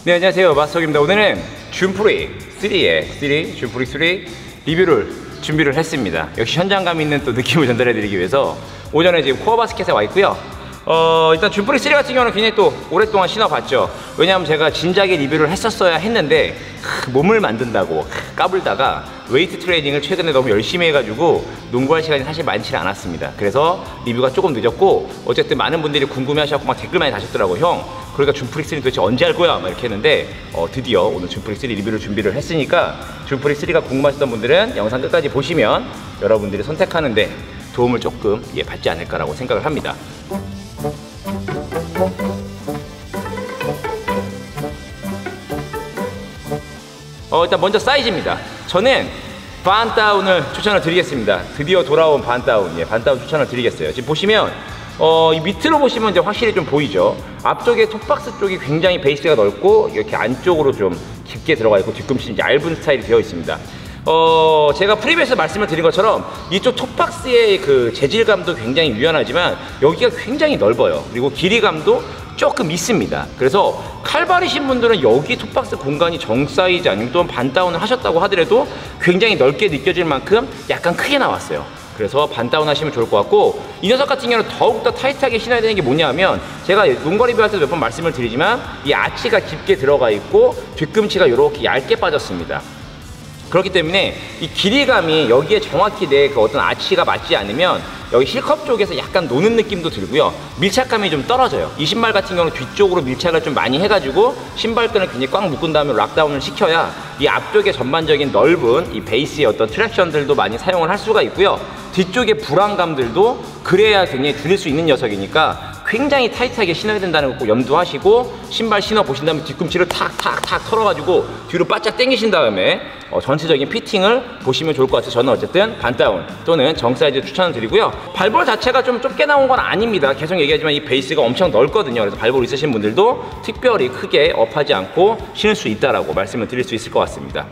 네, 안녕하세요, 마스터입니다. 오늘은 줌프리 3의 줌프리 3 리뷰를 준비를 했습니다. 역시 현장감 있는 또 느낌을 전달해 드리기 위해서 오전에 지금 코어 바스켓에 와 있고요. 일단 줌프리 3 같은 경우는 굉장히 또 오랫동안 신어봤죠. 왜냐하면 제가 진작에 리뷰를 했었어야 했는데 몸을 만든다고 까불다가 웨이트 트레이닝을 최근에 너무 열심히 해가지고 농구할 시간이 사실 많지 않았습니다. 그래서 리뷰가 조금 늦었고, 어쨌든 많은 분들이 궁금해하셨고 막 댓글 많이 다셨더라고. 형, 그러니까 줌프리 3 도대체 언제 할 거야? 막 이렇게 했는데 드디어 오늘 줌프리 3 리뷰를 준비를 했으니까 줌프리 3가 궁금하셨던 분들은 영상 끝까지 보시면 여러분들이 선택하는데 도움을 조금 받지 않을까라고 생각을 합니다. 일단 먼저 사이즈입니다. 저는 반다운을 추천을 드리겠습니다. 드디어 돌아온 반다운, 반다운 추천을 드리겠어요. 지금 보시면 이 밑으로 보시면 이제 확실히 좀 보이죠. 앞쪽에 톱박스 쪽이 굉장히 베이스가 넓고 이렇게 안쪽으로 좀 깊게 들어가 있고 뒤꿈치 얇은 스타일이 되어 있습니다. 제가 프리뷰에서 말씀을 드린 것처럼 이쪽 톱박스의 그 재질감도 굉장히 유연하지만 여기가 굉장히 넓어요. 그리고 길이감도 조금 있습니다. 그래서 칼발이신 분들은 여기 톱박스 공간이 정 사이즈 아니면 또 반다운을 하셨다고 하더라도 굉장히 넓게 느껴질 만큼 약간 크게 나왔어요. 그래서 반다운 하시면 좋을 것 같고, 이 녀석 같은 경우는 더욱더 타이트하게 신어야 되는 게 뭐냐면, 제가 농구 리뷰할 때도 몇 번 말씀을 드리지만 이 아치가 깊게 들어가 있고 뒤꿈치가 이렇게 얇게 빠졌습니다. 그렇기 때문에 이 길이감이 여기에 정확히 내 그 어떤 아치가 맞지 않으면 여기 힐컵 쪽에서 약간 노는 느낌도 들고요, 밀착감이 좀 떨어져요. 이 신발 같은 경우는 뒤쪽으로 밀착을 좀 많이 해가지고 신발끈을 굉장히 꽉 묶은 다음에 락다운을 시켜야 이 앞쪽에 전반적인 넓은 이 베이스의 어떤 트랙션들도 많이 사용을 할 수가 있고요, 뒤쪽의 불안감들도 그래야 굉장히 줄일 수 있는 녀석이니까 굉장히 타이트하게 신어야 된다는 거 꼭 염두하시고 신발 신어 보신 다음에 뒤꿈치를 탁탁탁 털어가지고 뒤로 바짝 당기신 다음에 전체적인 피팅을 보시면 좋을 것 같아요. 저는 어쨌든 반다운 또는 정사이즈 추천을 드리고요. 발볼 자체가 좀 좁게 나온 건 아닙니다. 계속 얘기하지만 이 베이스가 엄청 넓거든요. 그래서 발볼 있으신 분들도 특별히 크게 업하지 않고 신을 수 있다라고 말씀을 드릴 수 있을 것 같습니다.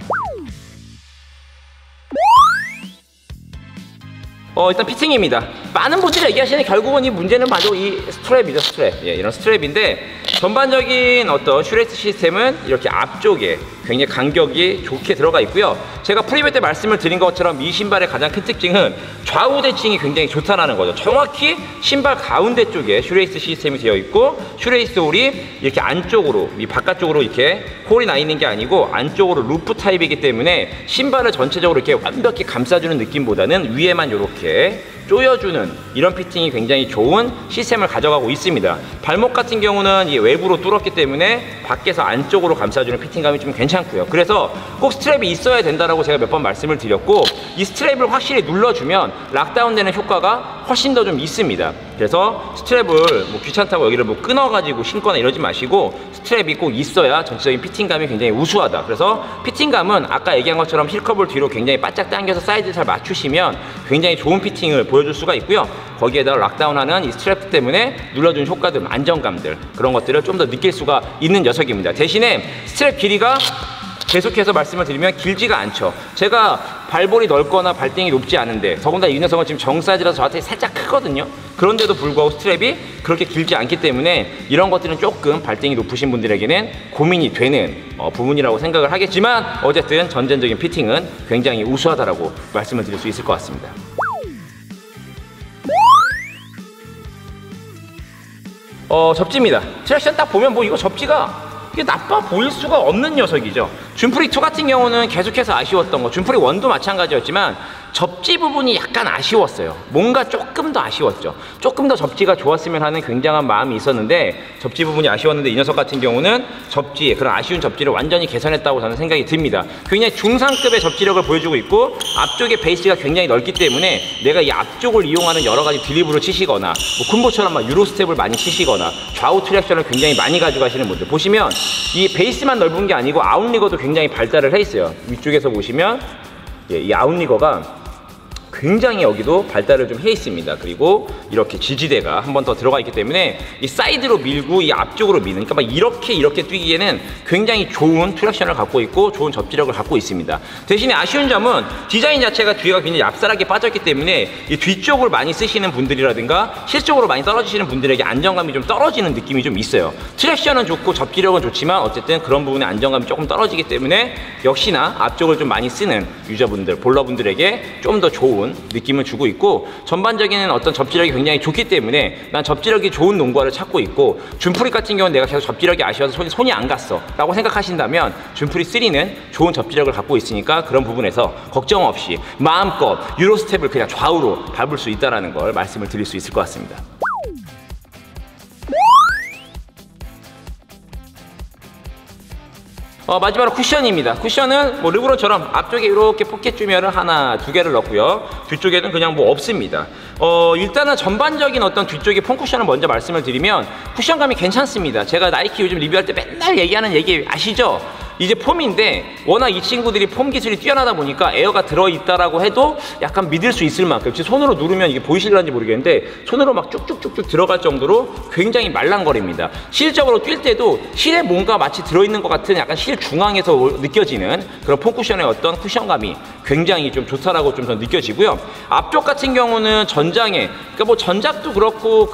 일단 피팅입니다. 많은 분들이 얘기하시는 결국은 이 문제는 바로 이 스트랩이죠, 스트랩. 이런 스트랩인데, 전반적인 어떤 슈레이스 시스템은 이렇게 앞쪽에 굉장히 간격이 좋게 들어가 있고요. 제가 프리뷰 때 말씀을 드린 것처럼 이 신발의 가장 큰 특징은 좌우 대칭이 굉장히 좋다는 거죠. 정확히 신발 가운데 쪽에 슈레이스 시스템이 되어 있고, 슈레이스 홀이 이렇게 안쪽으로, 이 바깥쪽으로 이렇게 홀이 나 있는 게 아니고 안쪽으로 루프 타입이기 때문에 신발을 전체적으로 이렇게 완벽히 감싸주는 느낌보다는 위에만 이렇게 조여주는 이런 피팅이 굉장히 좋은 시스템을 가져가고 있습니다. 발목 같은 경우는 이 외부로 뚫었기 때문에 밖에서 안쪽으로 감싸주는 피팅감이 좀 괜찮고요. 그래서 꼭 스트랩이 있어야 된다라고 제가 몇 번 말씀을 드렸고, 이 스트랩을 확실히 눌러주면 락다운 되는 효과가 훨씬 더 좀 있습니다. 그래서 스트랩을 뭐 귀찮다고 여기를 뭐 끊어가지고 신거나 이러지 마시고 스트랩이 꼭 있어야 전체적인 피팅감이 굉장히 우수하다. 그래서 피팅감은 아까 얘기한 것처럼 힐컵을 뒤로 굉장히 바짝 당겨서 사이즈를 잘 맞추시면 굉장히 좋은 피팅을 보여줄 수가 있고요. 거기에다가 락다운하는 이 스트랩 때문에 눌러주는 효과들, 안정감들, 그런 것들을 좀 더 느낄 수가 있는 녀석입니다. 대신에 스트랩 길이가 계속해서 말씀을 드리면 길지가 않죠. 제가 발볼이 넓거나 발등이 높지 않은데, 더군다나 이 녀석은 지금 정사이즈라서 저한테 살짝 크거든요. 그런데도 불구하고 스트랩이 그렇게 길지 않기 때문에 이런 것들은 조금 발등이 높으신 분들에게는 고민이 되는 부분이라고 생각을 하겠지만, 어쨌든 전반적인 피팅은 굉장히 우수하다라고 말씀을 드릴 수 있을 것 같습니다. 접지입니다. 트랙션 딱 보면 뭐 이거 접지가 이게 나빠 보일 수가 없는 녀석이죠. 줌프리 2 같은 경우는 계속해서 아쉬웠던 거, 줌프리 1도 마찬가지였지만 접지 부분이 약간 아쉬웠어요. 뭔가 조금 더 아쉬웠죠. 조금 더 접지가 좋았으면 하는 굉장한 마음이 있었는데 접지 부분이 아쉬웠는데, 이 녀석 같은 경우는 접지, 그런 아쉬운 접지를 완전히 개선했다고 저는 생각이 듭니다. 굉장히 중상급의 접지력을 보여주고 있고, 앞쪽에 베이스가 굉장히 넓기 때문에 내가 이 앞쪽을 이용하는 여러 가지 드리블을 치시거나 뭐 쿤보처럼 막 유로 스텝을 많이 치시거나 좌우 트랙션을 굉장히 많이 가져가시는 분들 보시면 이 베이스만 넓은 게 아니고 아웃리거도 굉장히 발달을 해 있어요. 위쪽에서 보시면 이 아웃리거가 굉장히 여기도 발달을 좀 해 있습니다. 그리고 이렇게 지지대가 한 번 더 들어가 있기 때문에 이 사이드로 밀고 이 앞쪽으로 미는, 그러니까 막 이렇게 뛰기에는 굉장히 좋은 트랙션을 갖고 있고 좋은 접지력을 갖고 있습니다. 대신에 아쉬운 점은 디자인 자체가 뒤가 굉장히 얍살하게 빠졌기 때문에 이 뒤쪽을 많이 쓰시는 분들이라든가 실적으로 많이 떨어지시는 분들에게 안정감이 좀 떨어지는 느낌이 좀 있어요. 트랙션은 좋고 접지력은 좋지만 어쨌든 그런 부분에 안정감이 조금 떨어지기 때문에 역시나 앞쪽을 좀 많이 쓰는 유저분들, 볼러분들에게 좀 더 좋은 느낌을 주고 있고, 전반적인 어떤 접지력이 굉장히 좋기 때문에 난 접지력이 좋은 농구화를 찾고 있고, 준프리 같은 경우는 내가 계속 접지력이 아쉬워서 손이 안 갔어 라고 생각하신다면 준프리 3는 좋은 접지력을 갖고 있으니까 그런 부분에서 걱정 없이 마음껏 유로스텝을 그냥 좌우로 밟을 수 있다는 걸 말씀을 드릴 수 있을 것 같습니다. 마지막으로 쿠션입니다. 쿠션은 뭐 르브론처럼 앞쪽에 이렇게 포켓 주면을 하나, 두 개를 넣고요. 뒤쪽에는 그냥 뭐 없습니다. 일단은 전반적인 어떤 뒤쪽의 폼 쿠션을 먼저 말씀을 드리면 쿠션감이 괜찮습니다. 제가 나이키 요즘 리뷰할 때 맨날 얘기하는 얘기 아시죠? 이제 폼인데 워낙 이 친구들이 폼 기술이 뛰어나다 보니까 에어가 들어있다라고 해도 약간 믿을 수 있을 만큼, 지금 손으로 누르면 이게 보이실런지 모르겠는데 손으로 막 쭉쭉쭉쭉 들어갈 정도로 굉장히 말랑거립니다. 실적으로 뛸 때도 실에 뭔가 마치 들어있는 것 같은 약간 실 중앙에서 느껴지는 그런 폼 쿠션의 어떤 쿠션감이 굉장히 좀 좋다라고 좀 더 느껴지고요. 앞쪽 같은 경우는 전장에, 그러니까 뭐 전작도 그렇고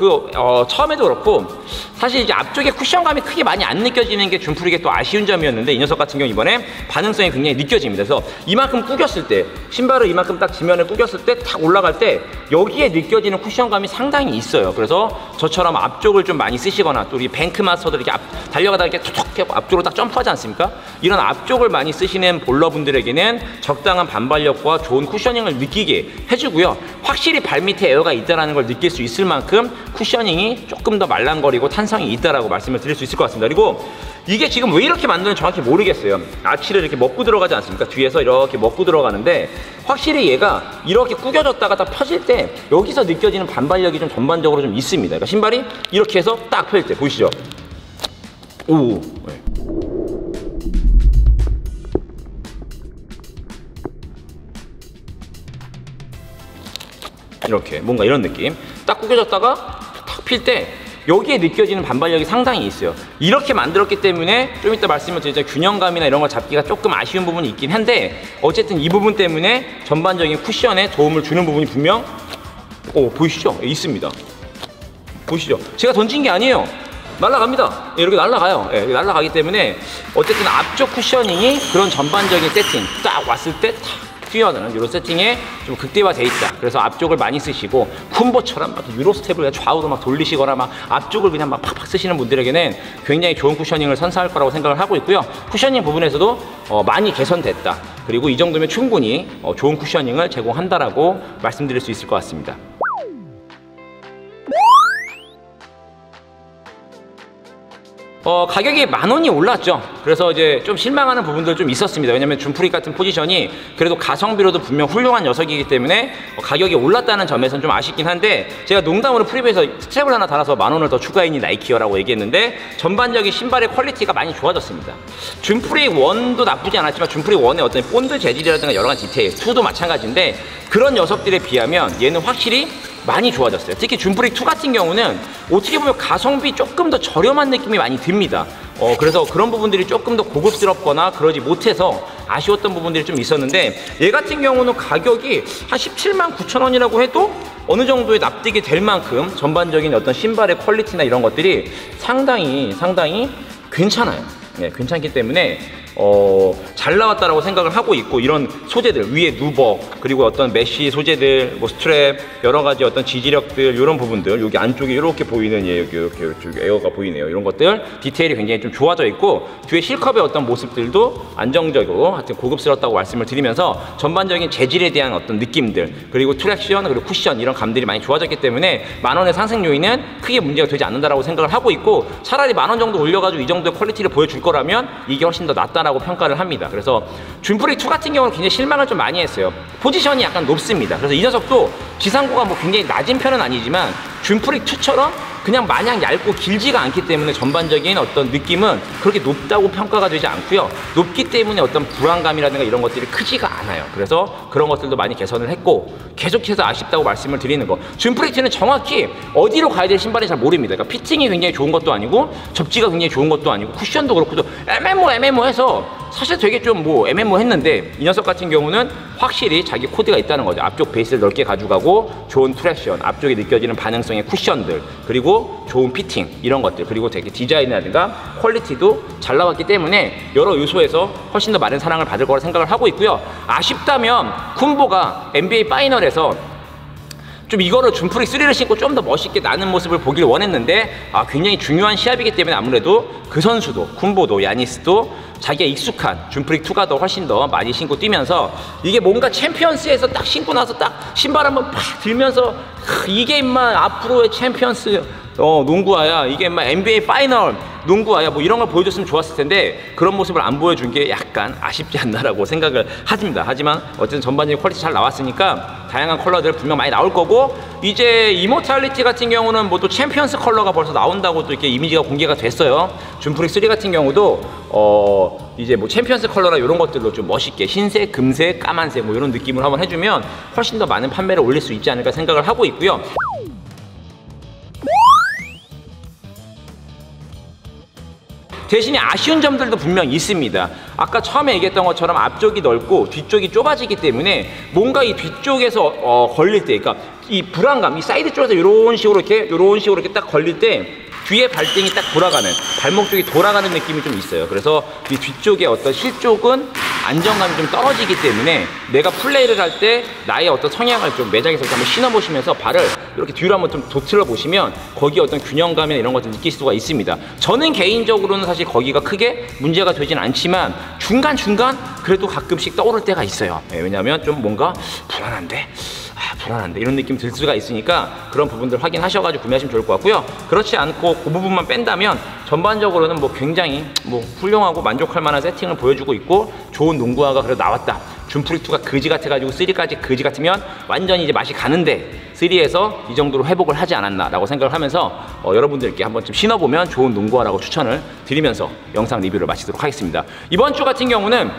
처음에도 그렇고 사실 이제 앞쪽에 쿠션감이 크게 많이 안 느껴지는 게 준프리게 또 아쉬운 점이었는데, 이 녀석 같은 경우 이번에 반응성이 굉장히 느껴집니다. 그래서 이만큼 구겼을 때, 신발을 이만큼 딱 지면에 구겼을 때 탁 올라갈 때 여기에 느껴지는 쿠션감이 상당히 있어요. 그래서 저처럼 앞쪽을 좀 많이 쓰시거나, 또 우리 뱅크 마스터들 이렇게 달려가다가 이렇게 툭툭 앞쪽으로 딱 점프하지 않습니까? 이런 앞쪽을 많이 쓰시는 볼러분들에게는 적당한 반발력과 좋은 쿠셔닝을 느끼게 해주고요. 확실히 발밑에 에어가 있다는 걸 느낄 수 있을 만큼 쿠셔닝이 조금 더 말랑거리고 탄성이 있다라고 말씀을 드릴 수 있을 것 같습니다. 그리고 이게 지금 왜 이렇게 만드는지 정확히 모르겠어요. 아치를 이렇게 먹고 들어가지 않습니까? 뒤에서 이렇게 먹고 들어가는데 확실히 얘가 이렇게 구겨졌다가 딱 펴질 때 여기서 느껴지는 반발력이 좀 전반적으로 좀 있습니다. 그러니까 신발이 이렇게 해서 딱 펼 때 보이시죠? 오. 네. 이렇게 뭔가 이런 느낌, 딱 구겨졌다가 탁 필 때 여기에 느껴지는 반발력이 상당히 있어요. 이렇게 만들었기 때문에 좀 이따 말씀을 드리자 균형감이나 이런 걸 잡기가 조금 아쉬운 부분이 있긴 한데, 어쨌든 이 부분 때문에 전반적인 쿠션에 도움을 주는 부분이 분명 보이시죠? 있습니다. 보이시죠? 제가 던진 게 아니에요. 날아갑니다. 이렇게 날아가요. 이렇게 날아가기 때문에 어쨌든 앞쪽 쿠셔닝이 그런 전반적인 세팅 딱 왔을 때 뛰어드는 이런 세팅에 좀 극대화돼 있다. 그래서 앞쪽을 많이 쓰시고 쿤보처럼 막 유로 스텝을 좌우로 막 돌리시거나 막 앞쪽을 그냥 막 팍팍 쓰시는 분들에게는 굉장히 좋은 쿠셔닝을 선사할 거라고 생각을 하고 있고요. 쿠셔닝 부분에서도 많이 개선됐다. 그리고 이 정도면 충분히 좋은 쿠셔닝을 제공한다라고 말씀드릴 수 있을 것 같습니다. 가격이 10,000원이 올랐죠. 그래서 이제 좀 실망하는 부분들 좀 있었습니다. 왜냐면 준프리 같은 포지션이 그래도 가성비로도 분명 훌륭한 녀석이기 때문에 가격이 올랐다는 점에서는 좀 아쉽긴 한데, 제가 농담으로 프리뷰에서 스트랩을 하나 달아서 10,000원을 더 추가했니 나이키어라고 얘기했는데 전반적인 신발의 퀄리티가 많이 좋아졌습니다. 준프리 1도 나쁘지 않았지만 준프리 1의 어떤 본드 재질이라든가 여러 가지 디테일, 2도 마찬가지인데 그런 녀석들에 비하면 얘는 확실히 많이 좋아졌어요. 특히 준프리 2 같은 경우는 어떻게 보면 가성비 조금 더 저렴한 느낌이 많이 듭니다. 그래서 그런 부분들이 조금 더 고급스럽거나 그러지 못해서 아쉬웠던 부분들이 좀 있었는데, 얘 같은 경우는 가격이 한 179,000원이라고 해도 어느 정도의 납득이 될 만큼 전반적인 어떤 신발의 퀄리티나 이런 것들이 상당히 괜찮아요. 네, 괜찮기 때문에 잘 나왔다라고 생각을 하고 있고, 이런 소재들 위에 누버, 그리고 어떤 메쉬 소재들, 뭐 스트랩, 여러 가지 어떤 지지력들, 이런 부분들, 여기 안쪽에 이렇게 보이는 여기 이렇게 에어가 보이네요. 이런 것들 디테일이 굉장히 좀 좋아져 있고, 뒤에 실컵의 어떤 모습들도 안정적이고 하여튼 고급스럽다고 말씀을 드리면서 전반적인 재질에 대한 어떤 느낌들, 그리고 트랙션, 그리고 쿠션, 이런 감들이 많이 좋아졌기 때문에 10,000원의 상승 요인은 크게 문제가 되지 않는다라고 생각을 하고 있고, 차라리 10,000원 정도 올려가지고 이 정도의 퀄리티를 보여줄 거라면 이게 훨씬 더 낫다라고 평가를 합니다. 그래서 준프리 2 같은 경우는 굉장히 실망을 좀 많이 했어요. 포지션이 약간 높습니다. 그래서 이 녀석도 지상고가 뭐 굉장히 낮은 편은 아니지만 준프리 2처럼 그냥 마냥 얇고 길지가 않기 때문에 전반적인 어떤 느낌은 그렇게 높다고 평가가 되지 않고요. 높기 때문에 어떤 불안감이라든가 이런 것들이 크지가 않아요. 그래서 그런 것들도 많이 개선을 했고, 계속해서 아쉽다고 말씀을 드리는 거. 줌프리트는 정확히 어디로 가야 될 신발인지 잘 모릅니다. 그러니까 피팅이 굉장히 좋은 것도 아니고 접지가 굉장히 좋은 것도 아니고 쿠션도 그렇고 애매모해서 사실 되게 좀 뭐 애매모했는데, 이 녀석 같은 경우는 확실히 자기 코드가 있다는 거죠. 앞쪽 베이스를 넓게 가져가고 좋은 트랙션, 앞쪽에 느껴지는 반응성의 쿠션들, 그리고 좋은 피팅 이런 것들, 그리고 되게 디자인이라든가 퀄리티도 잘 나왔기 때문에 여러 요소에서 훨씬 더 많은 사랑을 받을 거라 생각을 하고 있고요. 아쉽다면 쿤보가 NBA 파이널에서 좀 이거를 줌프리 3를 신고 좀 더 멋있게 나는 모습을 보길 원했는데, 굉장히 중요한 시합이기 때문에 아무래도 그 선수도, 쿤보도, 야니스도 자기가 익숙한 줌프리 2가 더 훨씬 더 많이 신고 뛰면서, 이게 뭔가 챔피언스에서 딱 신고 나서 딱 신발 한번 팍 들면서 이게 임마 앞으로의 챔피언스 농구화야, 이게 임마 NBA 파이널 농구화야, 뭐 이런 걸 보여줬으면 좋았을 텐데 그런 모습을 안 보여준 게 약간 아쉽지 않나라고 생각을 합니다. 하지만 어쨌든 전반적인 퀄리티 잘 나왔으니까 다양한 컬러들 분명 많이 나올 거고, 이제 이모탈리티 같은 경우는 뭐 또 챔피언스 컬러가 벌써 나온다고 또 이렇게 이미지가 공개가 됐어요. 줌프리 3 같은 경우도 이제 뭐 챔피언스 컬러나 이런 것들로 좀 멋있게 흰색, 금색, 까만색 뭐 이런 느낌을 한번 해주면 훨씬 더 많은 판매를 올릴 수 있지 않을까 생각을 하고 있고요. 대신에 아쉬운 점들도 분명 있습니다. 아까 처음에 얘기했던 것처럼 앞쪽이 넓고 뒤쪽이 좁아지기 때문에 뭔가 이 뒤쪽에서 걸릴 때, 그러니까 이 불안감, 이 사이드 쪽에서 이런 식으로 이렇게 딱 걸릴 때 뒤에 발등이 딱 돌아가는, 발목 쪽이 돌아가는 느낌이 좀 있어요. 그래서 이 뒤쪽의 어떤 실 쪽은 안정감이 좀 떨어지기 때문에 내가 플레이를 할 때 나의 어떤 성향을 좀 매장에서 한번 신어보시면서 발을 이렇게 뒤로 한번 좀 도틀어 보시면 거기에 어떤 균형감이나 이런 것들 느낄 수가 있습니다. 저는 개인적으로는 사실 거기가 크게 문제가 되진 않지만 중간중간 그래도 가끔씩 떠오를 때가 있어요. 왜냐하면 좀 뭔가 불안한데 이런 느낌 들 수가 있으니까 그런 부분들 확인하셔가지고 구매하시면 좋을 것 같고요. 그렇지 않고 그 부분만 뺀다면 전반적으로는 뭐 굉장히 뭐 훌륭하고 만족할 만한 세팅을 보여주고 있고, 좋은 농구화가 그래도 나왔다. 줌프리2가 그지 같아가지고 3까지 그지 같으면 완전히 이제 맛이 가는데 3에서 이 정도로 회복을 하지 않았나 라고 생각을 하면서 여러분들께 한번 좀 신어보면 좋은 농구화라고 추천을 드리면서 영상 리뷰를 마치도록 하겠습니다. 이번 주 같은 경우는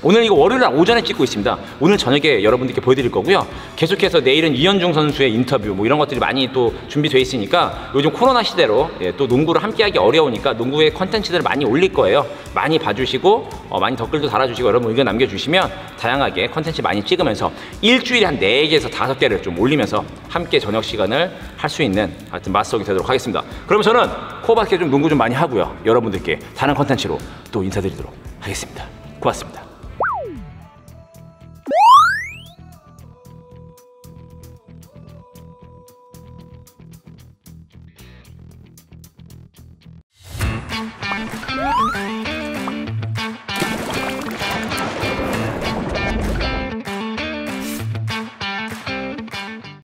오늘 이거 월요일 날 오전에 찍고 있습니다. 오늘 저녁에 여러분들께 보여드릴 거고요. 계속해서 내일은 이현중 선수의 인터뷰 뭐 이런 것들이 많이 또 준비되어 있으니까, 요즘 코로나 시대로 또 농구를 함께하기 어려우니까 농구의 컨텐츠들을 많이 올릴 거예요. 많이 봐주시고 많이 댓글도 달아주시고 여러분 의견 남겨주시면 다양하게 컨텐츠 많이 찍으면서 일주일에 한 4개에서 5개를 좀 올리면서 함께 저녁 시간을 할 수 있는 하여튼 맛속이 되도록 하겠습니다. 그러면 저는 코어바스켓 좀 농구 좀 많이 하고요. 여러분들께 다른 컨텐츠로 또 인사드리도록 하겠습니다. 고맙습니다.